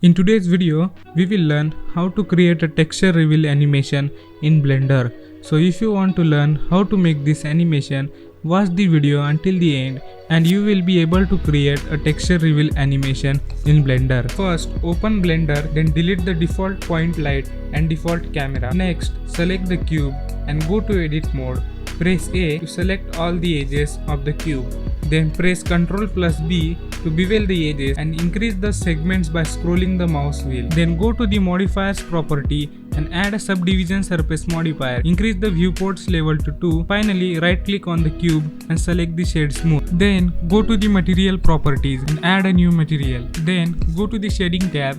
In today's video, we will learn how to create a texture reveal animation in Blender. So if you want to learn how to make this animation, watch the video until the end and you will be able to create a texture reveal animation in Blender. First, open Blender, then delete the default point light and default camera. Next, select the cube and go to edit mode. Press A to select all the edges of the cube. Then press Ctrl+B to bevel the edges and increase the segments by scrolling the mouse wheel. Then go to the modifiers property and add a subdivision surface modifier. Increase the viewports level to 2. Finally, right click on the cube and select the shade smooth. Then go to the material properties and add a new material. Then go to the shading tab.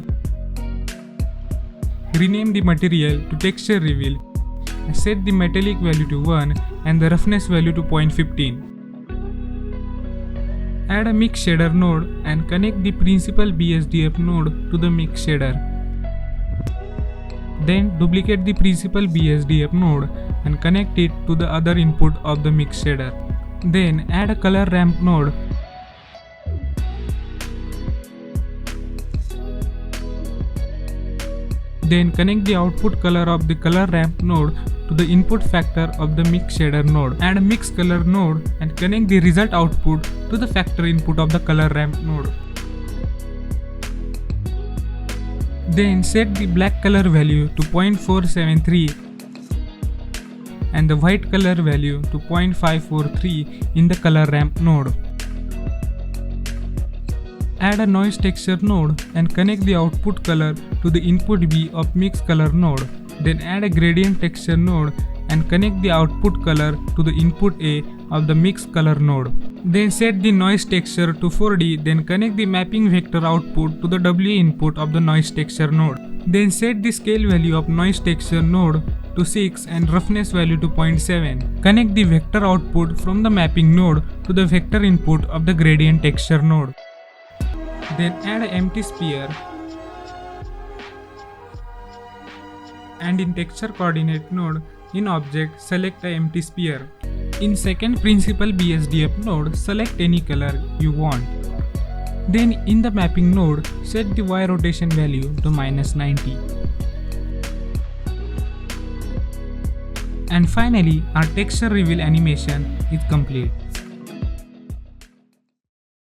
Rename the material to texture reveal. Set the metallic value to 1 and the roughness value to 0.15. Add a mix shader node and connect the principal BSDF node to the mix shader. Then duplicate the principal BSDF node and connect it to the other input of the mix shader. Then add a color ramp node. Then connect the output color of the color ramp node to the input factor of the mix shader node. Add a mix color node and connect the result output to the factor input of the color ramp node. Then set the black color value to 0.473 and the white color value to 0.543 in the color ramp node. Add a noise texture node and connect the output color to the input B of mix color node. Then add a gradient texture node and connect the output color to the input A of the mix color node. Then set the noise texture to 4D, then connect the mapping vector output to the W input of the noise texture node. Then set the scale value of noise texture node to 6 and roughness value to 0.7. Connect the vector output from the mapping node to the vector input of the gradient texture node. Then add an empty sphere and in texture coordinate node in object select an empty sphere. In second principal BSDF node select any color you want. Then in the mapping node set the Y rotation value to -90. And finally our texture reveal animation is complete.